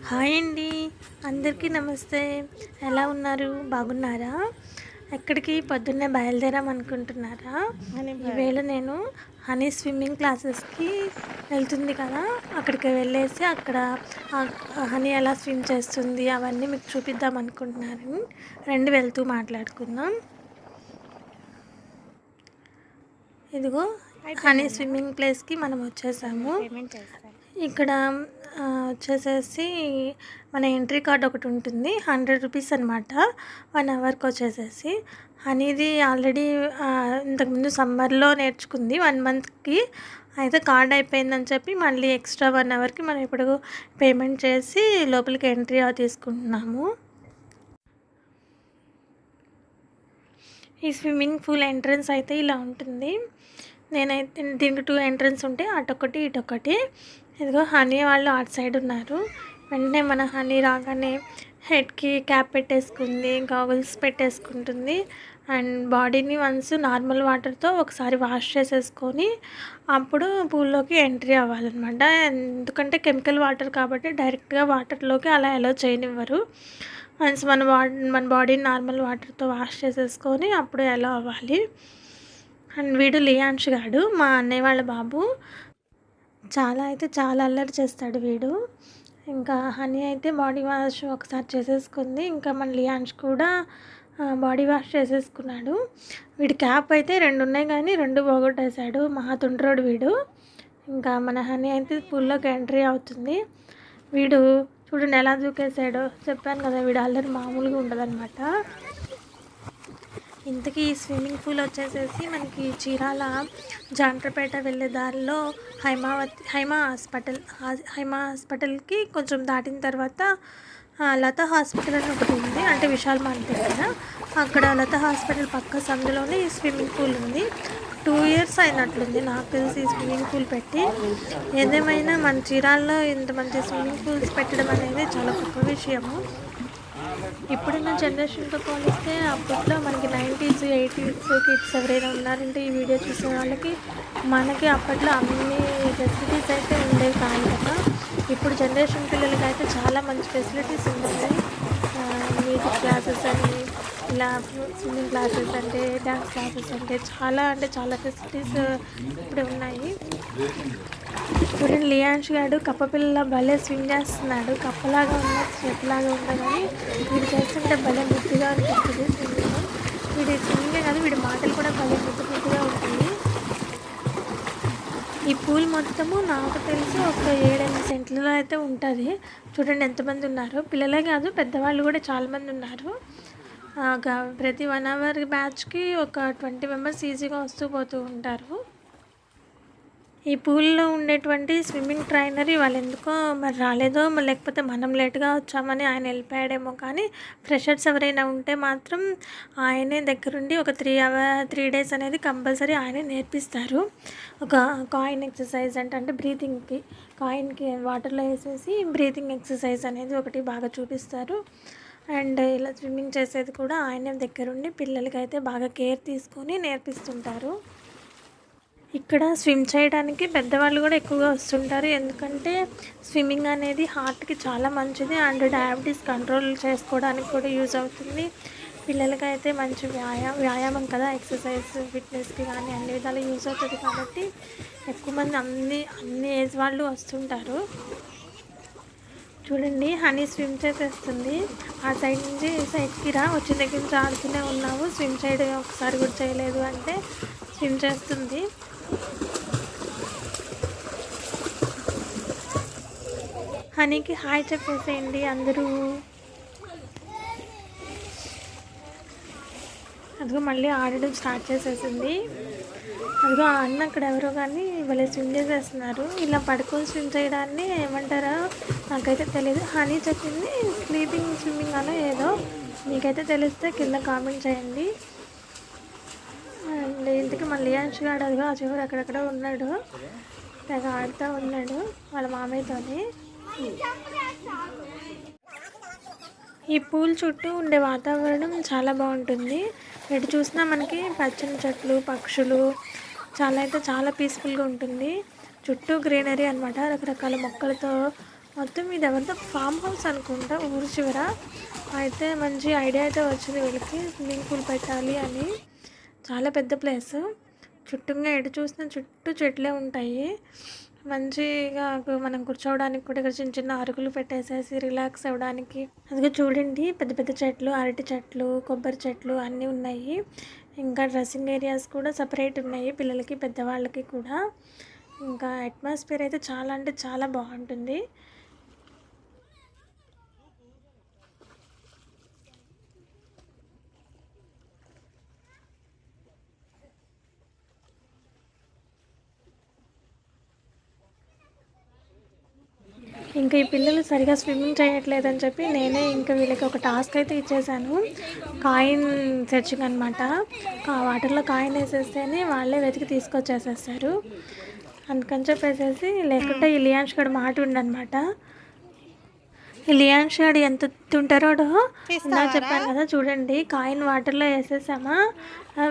Hi అండి, అందరికీ నమస్తే. ఎలా ఉన్నారు? బాగున్నారా? ఎక్కడికి పొద్దున్నే బయలుదేరాం అనుకుంటున్నారా? ఈవేళ నేను హనీ స్విమ్మింగ్ క్లాసెస్కి వెళ్తుంది కదా, అక్కడికి వెళ్ళేసి అక్కడ హనీ ఎలా స్విమ్ చేస్తుంది అవన్నీ మీకు చూపిద్దాం అనుకుంటున్నాను. రెండు వెళ్తూ మాట్లాడుకుందాం. ఇదిగో హనీ స్విమ్మింగ్ ప్లేస్కి మనం వచ్చేసాము. ఇక్కడ వచ్చేసేసి మన ఎంట్రీ కార్డ్ ఒకటి ఉంటుంది, 100 రూపీస్ అనమాట 1 అవర్కి వచ్చేసేసి. హనీది ఆల్రెడీ ఇంతకుముందు సమ్మర్లో నేర్చుకుంది 1 మంత్కి. అయితే కార్డ్ అయిపోయిందని చెప్పి మళ్ళీ ఎక్స్ట్రా 1 అవర్కి మనం ఇప్పుడు పేమెంట్ చేసి లోపలికి ఎంట్రీ తీసుకుంటున్నాము. ఈ స్విమ్మింగ్ పూల్ ఎంట్రన్స్ అయితే ఇలా ఉంటుంది. నేనైతే దీనికి 2 ఎంట్రన్స్ ఉంటాయి, అటొకటి ఇటొకటి. ఇదిగో హనీ వాళ్ళు అటు సైడ్ ఉన్నారు. వెంటనే మన హనీ రాగానే హెడ్కి క్యాప్ పెట్టేసుకుంది, గాగుల్స్ పెట్టేసుకుంటుంది. అండ్ బాడీని వన్స్ నార్మల్ వాటర్తో ఒకసారి వాష్ చేసేసుకొని అప్పుడు పూల్లోకి ఎంట్రీ అవ్వాలన్నమాట. ఎందుకంటే కెమికల్ వాటర్ కాబట్టి డైరెక్ట్గా వాటర్లోకి అలా అలో చేయనివ్వరు. వన్స్ మన బాడీని నార్మల్ వాటర్తో వాష్ చేసేసుకొని అప్పుడు అలో అవ్వాలి. అండ్ వీడు లియాన్ష్ గాడు, మా అన్నయ్య వాళ్ళ బాబు. చాలా అల్లరి చేస్తాడు వీడు. ఇంకా హనీ అయితే బాడీ వాష్ ఒకసారి చేసేసుకుంది. ఇంకా మన లియాన్ష్ కూడా బాడీ వాష్ చేసేసుకున్నాడు. వీడి క్యాప్ అయితే 2 ఉన్నాయి కానీ 2 పోగొట్టేశాడు, మహా తుండ్రోడు వీడు. ఇంకా మన హనీ అయితే పూల్లోకి ఎంట్రీ అవుతుంది. వీడు చూడండి ఎలా దూకేసాడో. చెప్పాను కదా, వీడు అల్లరి మామూలుగా ఉండదన్నమాట. ఇంతకీ ఈ స్విమ్మింగ్ పూల్ వచ్చేసేసి మనకి చీరాల జాంట్రపేట వెళ్ళే దారిలో హైమా హాస్పిటల్కి కొంచెం దాటిన తర్వాత లత హాస్పిటల్ అని ఒకటి ఉంది, అంటే విశాల్ మార్ట్ దగ్గర. అక్కడ లత హాస్పిటల్ పక్క సందులోనే ఈ స్విమ్మింగ్ పూల్ ఉంది. 2 ఇయర్స్ అయినట్లుంది నాకు తెలిసి ఈ స్విమ్మింగ్ పూల్ పెట్టి. ఏదేమైనా మన చీరాల్లో ఇంత మంచి స్విమ్మింగ్ పూల్స్ పెట్టడం అనేది చాలా గొప్ప విషయము. ఇప్పుడున్న జనరేషన్తో పోలిస్తే అప్పట్లో మనకి 90s 80s కిడ్స్ ఎవరైనా ఉన్నారంటే ఈ వీడియో చూసే వాళ్ళకి మనకి అప్పట్లో అన్ని ఫెసిలిటీస్ అయితే ఉండేవి కాదు కదా. ఇప్పుడు జనరేషన్ పిల్లలకి అయితే చాలా మంచి ఫెసిలిటీస్ ఉన్నాయి. మ్యూజిక్ క్లాసెస్ అని, ఇలా స్విమ్మింగ్ క్లాసెస్ అంటే, డ్యాన్స్ క్లాసెస్ అంటే చాలా ఫెసిలిటీస్ ఇప్పుడు ఉన్నాయి. చూడండి లియాన్ష్ గాడు కప్పపిల్ల భలే స్విమ్ చేస్తున్నాడు. కప్పలాగా ఉన్న స్వెట్లాగా ఉండదని వీడు చేస్తుంటే భలే ముద్దుగా అనిపిస్తుంది స్విమ్మింగ్. వీడి స్విమ్మింగే కాదు, వీడి మాటలు కూడా భలే ముద్దుగా ఉంటుంది. ఈ పూల్ మొత్తము నాకు తెలిసి ఒక 7-8 సెంట్లలో అయితే ఉంటుంది. చూడండి ఎంతమంది ఉన్నారు, పిల్లలే కాదు పెద్దవాళ్ళు కూడా చాలామంది ఉన్నారు. ప్రతి 1 అవర్ బ్యాచ్కి ఒక 20 మెంబర్స్ ఈజీగా వస్తూ పోతూ ఉంటారు. ఈ పూల్లో ఉండేటువంటి స్విమ్మింగ్ ట్రైనర్ వాళ్ళు ఎందుకో మరి రాలేదో, లేకపోతే మనం లేట్గా వచ్చామని ఆయన వెళ్ళిపోయాడేమో. కానీ ఫ్రెషర్స్ ఎవరైనా ఉంటే మాత్రం ఆయనే దగ్గరుండి ఒక 3 డేస్ అనేది కంపల్సరీ ఆయనే నేర్పిస్తారు. ఒక కాయిన్ ఎక్సర్సైజ్ అంటే బ్రీతింగ్కి, కాయిన్కి వాటర్లో వేసేసి బ్రీతింగ్ ఎక్సర్సైజ్ అనేది ఒకటి బాగా చూపిస్తారు. అండ్ ఇలా స్విమ్మింగ్ చేసేది కూడా ఆయనే దగ్గరుండి పిల్లలకైతే బాగా కేర్ తీసుకొని నేర్పిస్తుంటారు. ఇక్కడ స్విమ్ చేయడానికి పెద్దవాళ్ళు కూడా ఎక్కువగా వస్తుంటారు. ఎందుకంటే స్విమ్మింగ్ అనేది హార్ట్కి చాలా మంచిది అండ్ డయాబెటీస్ కంట్రోల్ చేసుకోవడానికి కూడా యూజ్ అవుతుంది. పిల్లలకైతే మంచి వ్యాయామం కదా, ఎక్సర్సైజ్ ఫిట్నెస్కి కానీ అన్ని విధాలు యూజ్ అవుతుంది. కాబట్టి ఎక్కువ మంది అన్ని ఏజ్ వాళ్ళు వస్తుంటారు. చూడండి హనీ స్విమ్ చేసేస్తుంది. ఆ సైడ్ నుంచి ఈ సైడ్కి వచ్చిన దగ్గర నుంచి ఆడుతూనే ఉన్నావు, స్విమ్ చేయడం ఒకసారి కూడా చేయలేదు అంటే స్విమ్ చేస్తుంది. హనీకి హాయ్ చెప్పేసేయండి అందరూ. అదిగో మళ్ళీ ఆడడం స్టార్ట్ చేసేసింది. అదిగో ఆ అన్న అక్కడ ఎవరో కానీ భలే స్విమ్ చేసేస్తున్నారు. ఇలా పడుకొని స్విమ్ చేయడాన్ని ఏమంటారో నాకైతే తెలియదు. హనీ చెప్పింది స్లీపింగ్ స్విమ్మింగ్ అనో ఏదో, మీకైతే తెలిస్తే కింద కామెంట్ చేయండి. అండ్ ఇంటికి మన లియాన్ష్ గాడు అదిగో ఆ చివరి అక్కడక్కడ ఉన్నాడు, తెగ ఆడుతూ ఉన్నాడు వాళ్ళ మామయ్యతోని. ఈ పూల్ చుట్టూ ఉండే వాతావరణం చాలా బాగుంటుంది. ఎటు చూసినా మనకి పచ్చని చెట్లు, పక్షులు చాలా పీస్ఫుల్గా ఉంటుంది. చుట్టూ గ్రీనరీ అనమాట, రకరకాల మొక్కలతో మొత్తం ఇది ఎవరిదో ఫామ్ హౌస్ అనుకుంటా ఊరు చివర. అయితే మంచి ఐడియా అయితే వచ్చింది వీళ్ళకి, స్విమ్మింగ్ పూల్ పెట్టాలి అని. చాలా పెద్ద ప్లేస్, చుట్టూగా ఎటు చూసినా చుట్టూ చెట్లే ఉంటాయి. మంచిగా మనం కూర్చోవడానికి కూడా ఇక్కడ చిన్న చిన్న అరుగులు పెట్టేసేసి రిలాక్స్ అవ్వడానికి. అందుకే చూడండి పెద్ద పెద్ద చెట్లు, అరటి చెట్లు, కొబ్బరి చెట్లు అన్నీ ఉన్నాయి. ఇంకా డ్రెస్సింగ్ ఏరియాస్ కూడా సపరేట్ ఉన్నాయి పిల్లలకి పెద్దవాళ్ళకి కూడా. ఇంకా అట్మాస్ఫియర్ అయితే చాలా అంటే చాలా బాగుంటుంది. ఇంకా ఈ పిల్లలు సరిగా స్విమ్మింగ్ చేయట్లేదని చెప్పి నేనే ఇంకా వీళ్ళకి ఒక టాస్క్ అయితే ఇచ్చేసాను. కాయిన్ సెర్చింగ్ అనమాట. వాటర్లో కాయిన్ వేసేస్తేనే వాళ్ళే వెతికి తీసుకొచ్చేసేస్తారు. అందుకని చెప్పేసేసి, లేకుంటే ఈ లియాన్స్ గడు మాట ఉండనమాట. ఈ లియాన్స్ గడు ఎంత తింటారో ఇందా చెప్పాను కదా, చూడండి కాయిన్ వాటర్లో వేసేసామా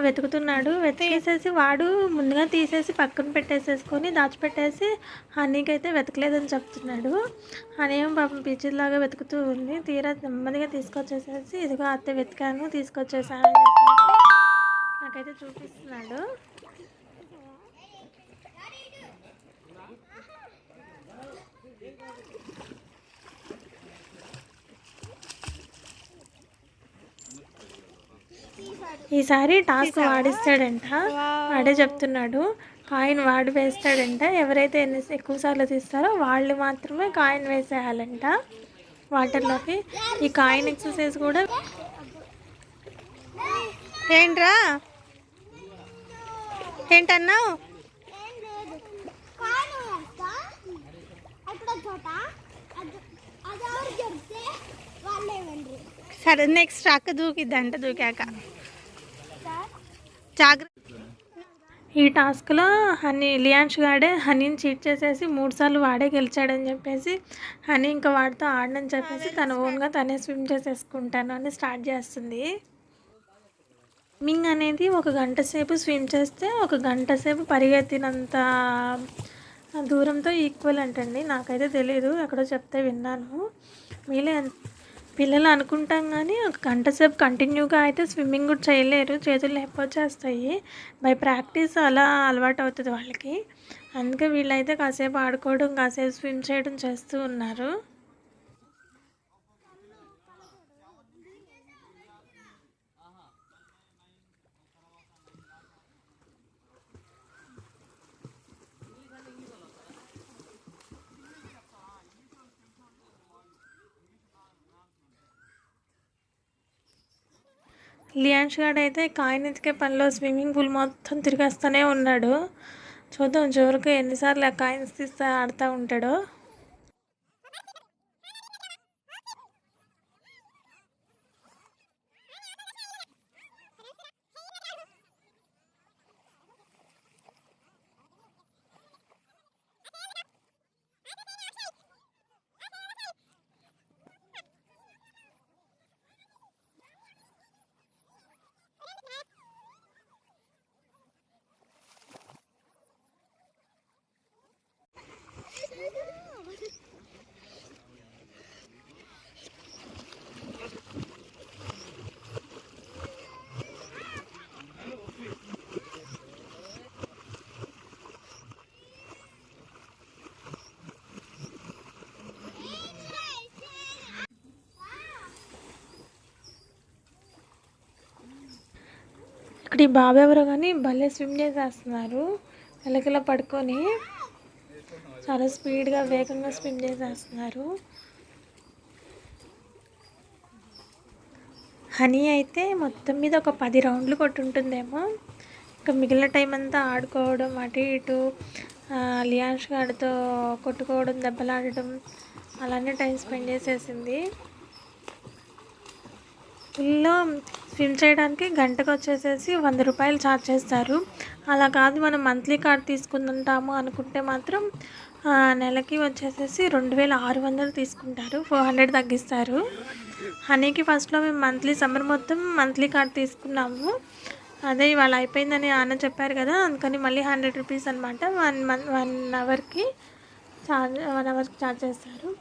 వెతుకుతున్నాడు. వెతికేసేసి వాడు ముందుగా తీసేసి పక్కన పెట్టేసేసుకొని దాచిపెట్టేసి హనీకి అయితే వెతకలేదని చెప్తున్నాడు. హనీ ఏమో పాపం పిచ్చిలాగా వెతుకుతూ ఉంది. తీరా నెమ్మదిగా తీసుకొచ్చేసేసి ఇదిగో అత్తే వెతికాను తీసుకొచ్చేసాను అని చెప్పేసి నాకైతే చూపిస్తున్నాడు. ఈసారి టాస్క్ వాడిస్తాడంట, వాడే చెప్తున్నాడు. కాయిన్ వాడు వేస్తాడంట. ఎవరైతే ఎక్కువ సార్లు తీస్తారో వాళ్ళు మాత్రమే కాయిన్ వేసేయాలంట వాటర్లోకి. ఈ కాయిన్ ఎక్సర్సైజ్ కూడా ఏంట్రా ఏంటన్నావు? సరే నెక్స్ట్ అక్క దూకిద్దంట, దూకాక జాగ్రత్త. ఈ టాస్క్లో లియాన్స్ గాడే హనీని చీట్ చేసేసి 3 సార్లు వాడే గెలిచాడని చెప్పేసి హనీ ఇంకా వాడితో ఆడనని చెప్పేసి తన ఓన్గా తనే స్విమ్ చేసేసుకుంటాను అని స్టార్ట్ చేస్తుంది. స్విమ్మింగ్ అనేది 1 గంట సేపు స్విమ్ చేస్తే 1 గంట సేపు పరిగెత్తినంత దూరంతో ఈక్వల్ అంటండి. నాకైతే తెలీదు, ఎక్కడో చెప్తే విన్నాను. మీలే పిల్లలు అనుకుంటాం కానీ 1 గంట సేపు కంటిన్యూగా అయితే స్విమ్మింగ్ కూడా చేయలేరు, చేతులు నొప్పి వచ్చేస్తాయి. బై ప్రాక్టీస్ అలా అలవాటు అవుతుంది వాళ్ళకి. అందుకే వీళ్ళైతే కాసేపు ఆడుకోవడం, కాసేపు స్విమ్ చేయడం చేస్తూ ఉన్నారు. లియాన్స్ గాడు అయితే కాయిన్ ఎతికే పనిలో స్విమ్మింగ్ పూల్ మొత్తం తిరిగేస్తూనే ఉన్నాడు. చూద్దాం చివరికి ఎన్నిసార్లు ఆ కాయిన్స్ తీస్తే ఆడుతూ ఉంటాడో. ఇక్కడ ఈ బాబు ఎవరో కానీ భలే స్విమ్ చేసేస్తున్నారు. వెలకిలా పడుకొని చాలా స్పీడ్గా వేగంగా స్విమ్ చేసేస్తున్నారు. హనీ అయితే మొత్తం మీద ఒక 10 రౌండ్లు కొట్టుంటుందేమో. ఇంకా మిగిలిన టైం అంతా ఆడుకోవడం, అటు ఇటు లియాన్స్ గాడితో కొట్టుకోవడం, దెబ్బలాడడం అలానే టైం స్పెండ్ చేసేసింది. ఫుల్లో స్విమ్ చేయడానికి గంటకు వచ్చేసేసి 100 రూపాయలు ఛార్జ్ చేస్తారు. అలా కాదు మనం మంత్లీ కార్డ్ తీసుకుంటాము అనుకుంటే మాత్రం నెలకి వచ్చేసేసి 2600 తీసుకుంటారు, 400 తగ్గిస్తారు. హనీకి ఫస్ట్లో మేము సమ్మర్ మొత్తం మంత్లీ కార్డ్ తీసుకున్నాము. అదే ఇవాళ అయిపోయిందని అన్న చెప్పారు కదా, అందుకని మళ్ళీ 100 రూపీస్ అనమాట. 1 అవర్కి ఛార్జ్ చేస్తారు.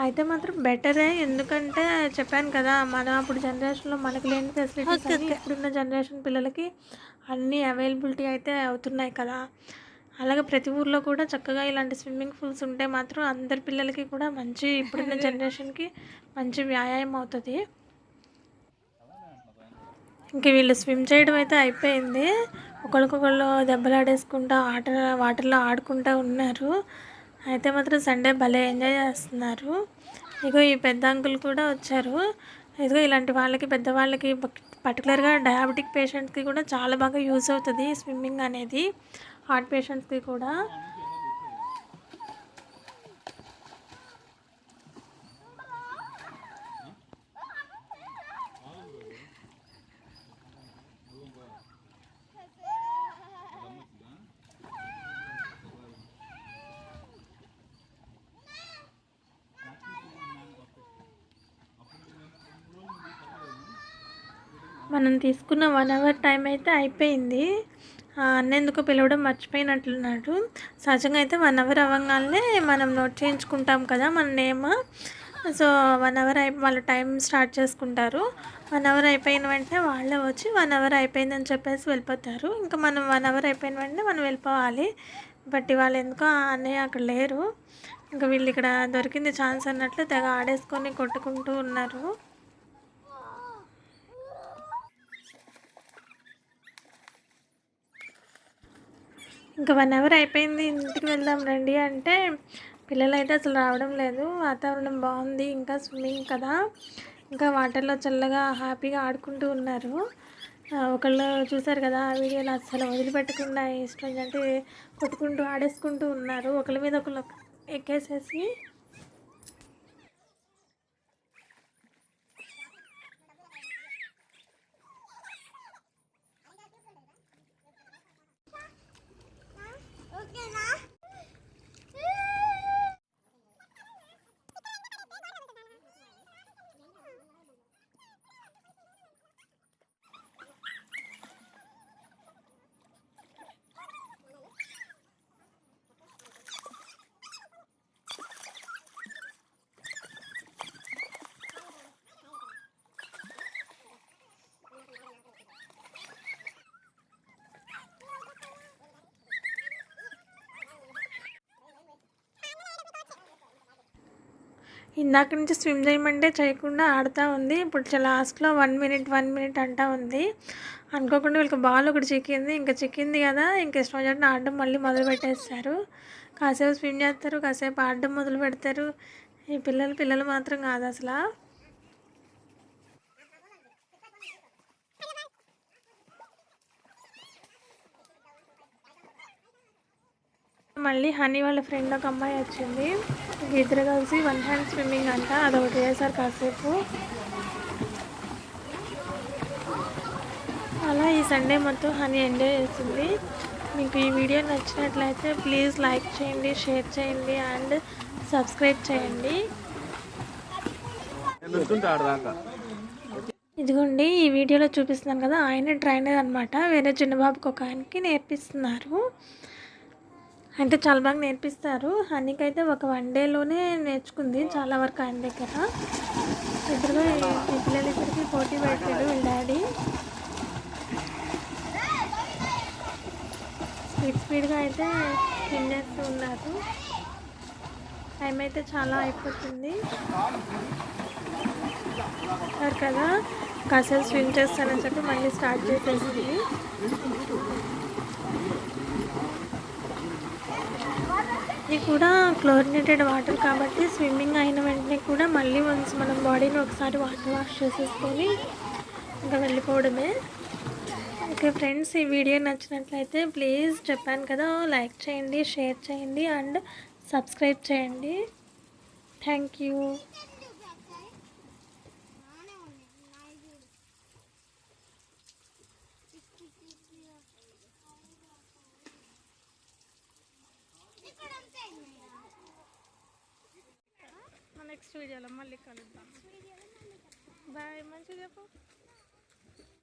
అయితే మాత్రం బెటరే. ఎందుకంటే చెప్పాను కదా, మనం అప్పుడు జనరేషన్లో మనకు లేని ఫెసిలిటీస్ అన్నీ ఇప్పుడున్న జనరేషన్ పిల్లలకి అన్నీ అవైలబిలిటీ అయితే అవుతున్నాయి కదా. అలాగే ప్రతి ఊర్లో కూడా చక్కగా ఇలాంటి స్విమ్మింగ్ పూల్స్ ఉంటే మాత్రం అందరి పిల్లలకి కూడా మంచి ఇప్పుడున్న జనరేషన్కి మంచి వ్యాయామం అవుతుంది. ఇంక వీళ్ళు స్విమ్ చేయడం అయితే అయిపోయింది. ఒకరికొకళ్ళు దెబ్బలాడేసుకుంటూ వాటర్లో ఆడుకుంటూ ఉన్నారు. అయితే మాత్రం సండే భలే ఎంజాయ్ చేస్తున్నారు. ఇగో ఈ పెద్ద అంకుల్ కూడా వచ్చారు. ఇదిగో ఇలాంటి వాళ్ళకి పెద్దవాళ్ళకి పర్టికులర్గా డయాబెటిక్ పేషెంట్స్కి కూడా చాలా బాగా యూజ్ అవుతుంది స్విమ్మింగ్ అనేది, హార్ట్ పేషెంట్స్కి కూడా. మనం తీసుకున్న 1 అవర్ టైం అయితే అయిపోయింది. అన్నెందుకు పిలవడం మర్చిపోయినట్లున్నాడు. సహజంగా అయితే 1 అవర్ అవ్వగానే మనం నోట్ చేయించుకుంటాం కదా మన నేమ్. సో 1 అవర్ వాళ్ళు టైం స్టార్ట్ చేసుకుంటారు. 1 అవర్ అయిపోయిన వెంటనే వాళ్ళే వచ్చి 1 అవర్ అయిపోయిందని చెప్పేసి వెళ్ళిపోతారు. ఇంకా మనం 1 అవర్ అయిపోయిన వెంటనే మనం వెళ్ళిపోవాలి. బట్ ఇవాళ ఎందుకో అన్నయ్య అక్కడ లేరు. ఇంకా వీళ్ళు ఇక్కడ దొరికింది ఛాన్స్ అన్నట్లు తెగ ఆడేసుకొని కొట్టుకుంటూ ఉన్నారు. ఇంకా 1 అవర్ అయిపోయింది, ఇంటికి వెళ్దాం రండి అంటే పిల్లలు అయితే అసలు రావడం లేదు. వాతావరణం బాగుంది, ఇంకా స్విమ్మింగ్ కదా, ఇంకా వాటర్లో చల్లగా హ్యాపీగా ఆడుకుంటూ ఉన్నారు. ఒకళ్ళు చూసారు కదా ఆ వీడియోలో, అసలు వదిలిపెట్టకుండా ఇష్టం అంటే కొట్టుకుంటూ ఆడేసుకుంటూ ఉన్నారు ఒకళ్ళ మీద ఒకళ్ళు ఎక్కేసేసి. ఇందాక నుంచి స్విమ్ చేయమంటే చేయకుండా ఆడుతూ ఉంది. ఇప్పుడు లాస్ట్లో 1 మినిట్ అంటా ఉంది. అనుకోకుండా వీళ్ళకి బాల్ ఒకటి చిక్కింది. ఇంకా చిక్కింది కదా, ఇంకా ఇష్టం వచ్చినట్టు ఆడడం మళ్ళీ మొదలు పెట్టేస్తారు. కాసేపు స్విమ్ చేస్తారు, కాసేపు ఆడడం మొదలు పెడతారు. ఈ పిల్లలు మాత్రం కాదు అసలు. మళ్ళీ హనీ వాళ్ళ ఫ్రెండ్ ఒక అమ్మాయి వచ్చింది. ఇద్దరు కలిసి 1 హ్యాండ్ స్విమ్మింగ్ అంట, అదొకటి చేశారు కాసేపు. అలా ఈ సండే మొత్తం హనీ ఎంజాయ్ చేసింది. మీకు ఈ వీడియో నచ్చినట్లయితే ప్లీజ్ లైక్ చేయండి, షేర్ చేయండి అండ్ సబ్స్క్రైబ్ చేయండి. ఇదిగోండి ఈ వీడియోలో చూపిస్తున్నాను కదా, ఆయన ట్రైనర్ అనమాట. వేరే చిన్న బాబుకి ఒక ఆయనకి నేర్పిస్తున్నారు. అంటే చాలా బాగా నేర్పిస్తారు. హనీకి అయితే ఒక 1 డేలోనే నేర్చుకుంది చాలా వరకు ఆయన దగ్గర. ఇద్దరుగా ఈ పిల్లలిద్దరికి పోటీ పెట్టాడు వీళ్ళ డాడీ. స్పీడ్గా అయితే స్విమ్ చేస్తూ ఉన్నారు. టైం అయితే చాలా అయిపోతుంది కదా. కాసేపు స్విమ్ చేస్తానని చెప్పి మళ్ళీ స్టార్ట్ చేసేసింది. ఇది కూడా క్లోరినేటెడ్ వాటర్ కాబట్టి స్విమ్మింగ్ అయిన వెంటనే కూడా మళ్ళీ వన్స్ మనం బాడీని ఒకసారి వాటర్ వాష్ చేసేసుకొని ఇంకా వెళ్ళిపోవడమే. ఓకే ఫ్రెండ్స్, ఈ వీడియో నచ్చినట్లయితే ప్లీజ్ చెప్పాను కదా, లైక్ చేయండి, షేర్ చేయండి అండ్ సబ్స్క్రైబ్ చేయండి. Thank you. నెక్స్ట్ వీడియోలో మళ్ళీ కలుద్దాం. బాయ్, మంచిగా చెప్పు.